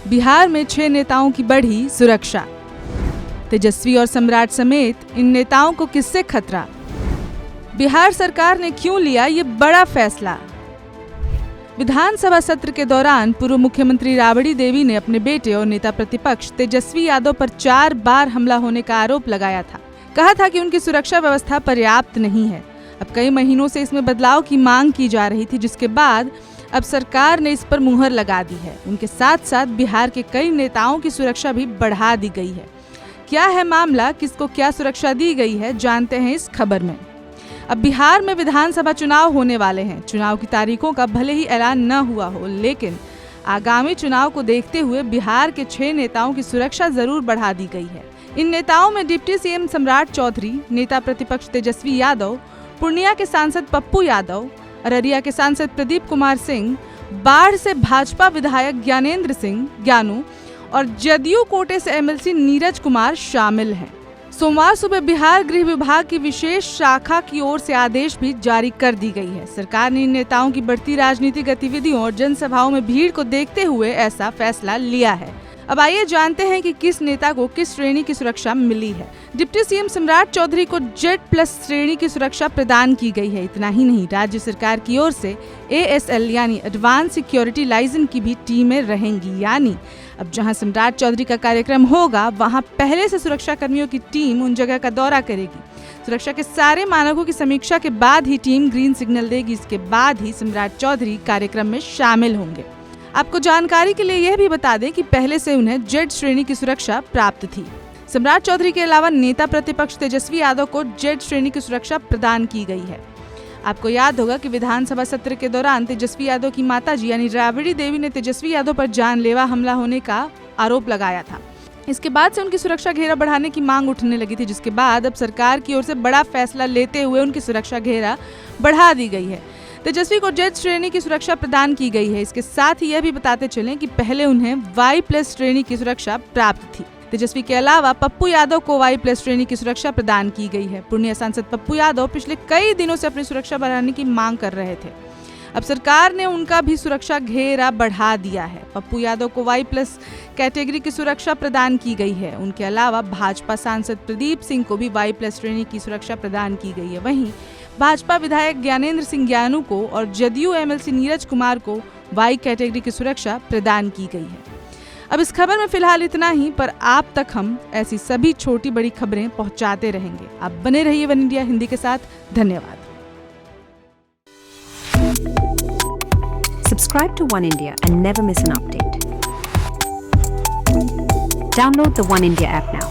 बिहार में 6 नेताओं की बढ़ी सुरक्षा। तेजस्वी और सम्राट समेत इन नेताओं को किससे खतरा? बिहार सरकार ने क्यों लिया ये बड़ा फैसला? विधानसभा सत्र के दौरान पूर्व मुख्यमंत्री राबड़ी देवी ने अपने बेटे और नेता प्रतिपक्ष तेजस्वी यादव पर 4 बार हमला होने का आरोप लगाया था। कहा था कि उनकी सुरक्षा व्यवस्था पर्याप्त नहीं है। अब कई महीनों से इसमें बदलाव की मांग की जा रही थी, जिसके बाद अब सरकार ने इस पर मुहर लगा दी है। उनके साथ साथ बिहार के कई नेताओं की सुरक्षा भी बढ़ा दी गई है। क्या है मामला, किसको क्या सुरक्षा दी गई है, जानते हैं इस खबर में। अब बिहार में विधानसभा चुनाव होने वाले हैं। चुनाव की तारीखों का भले ही ऐलान न हुआ हो, लेकिन आगामी चुनाव को देखते हुए बिहार के 6 नेताओं की सुरक्षा जरूर बढ़ा दी गई है। इन नेताओं में डिप्टी सीएम सम्राट चौधरी, नेता प्रतिपक्ष तेजस्वी यादव, पूर्णिया के सांसद पप्पू यादव, अररिया के सांसद प्रदीप कुमार सिंह, बाढ़ से भाजपा विधायक ज्ञानेंद्र सिंह ज्ञानू और जदयू कोटे से एमएलसी नीरज कुमार शामिल हैं। सोमवार सुबह बिहार गृह विभाग की विशेष शाखा की ओर से आदेश भी जारी कर दी गई है। सरकार ने इन नेताओं की बढ़ती राजनीतिक गतिविधियों और जनसभाओं में भीड़ को देखते हुए ऐसा फैसला लिया है। अब आइए जानते हैं कि किस नेता को किस श्रेणी की सुरक्षा मिली है। डिप्टी सीएम सम्राट चौधरी को Z+ श्रेणी की सुरक्षा प्रदान की गई है। इतना ही नहीं, राज्य सरकार की ओर से ASL यानी एडवांस सिक्योरिटी लाइजन की भी टीमें रहेंगी। यानी अब जहां सम्राट चौधरी का कार्यक्रम होगा, वहां पहले से सुरक्षा कर्मियों की टीम उन जगह का दौरा करेगी। सुरक्षा के सारे मानकों की समीक्षा के बाद ही टीम ग्रीन सिग्नल देगी। इसके बाद ही सम्राट चौधरी कार्यक्रम में शामिल होंगे। आपको जानकारी के लिए यह भी बता दें कि पहले से उन्हें Z श्रेणी की सुरक्षा प्राप्त थी। सम्राट चौधरी के अलावा नेता प्रतिपक्ष तेजस्वी यादव को Z श्रेणी की सुरक्षा प्रदान की गई है। आपको याद होगा कि विधानसभा सत्र के दौरान तेजस्वी यादव की माताजी यानी राबड़ी देवी ने तेजस्वी यादव पर जानलेवा हमला होने का आरोप लगाया था। इसके बाद से उनकी सुरक्षा घेरा बढ़ाने की मांग उठने लगी थी, जिसके बाद अब सरकार की ओर से बड़ा फैसला लेते हुए उनकी सुरक्षा घेरा बढ़ा दी गई है। तेजस्वी को Z श्रेणी की सुरक्षा प्रदान की गई है। इसके साथ ही यह भी बताते चलें कि पहले उन्हें Y+ श्रेणी की सुरक्षा प्राप्त थी। तेजस्वी के अलावा पप्पू यादव को Y+ श्रेणी की सुरक्षा प्रदान की गई है। पूर्णिया सांसद पप्पू यादव पिछले कई दिनों से अपनी सुरक्षा बढ़ाने की मांग कर रहे थे। अब सरकार ने उनका भी सुरक्षा घेरा बढ़ा दिया है। पप्पू यादव को Y+ कैटेगरी की सुरक्षा प्रदान की गई है। उनके अलावा भाजपा सांसद प्रदीप सिंह को भी Y+ श्रेणी की सुरक्षा प्रदान की गई है। वहीं भाजपा विधायक ज्ञानेंद्र सिंह ज्ञानू को और जदयू एमएलसी नीरज कुमार को Y कैटेगरी की सुरक्षा प्रदान की गई है। अब इस खबर में फिलहाल इतना ही, पर आप तक हम ऐसी सभी छोटी बड़ी खबरें पहुंचाते रहेंगे। आप बने रहिए वन इंडिया हिंदी के साथ। धन्यवाद। Subscribe to One India and never miss an update. Download the One India app now.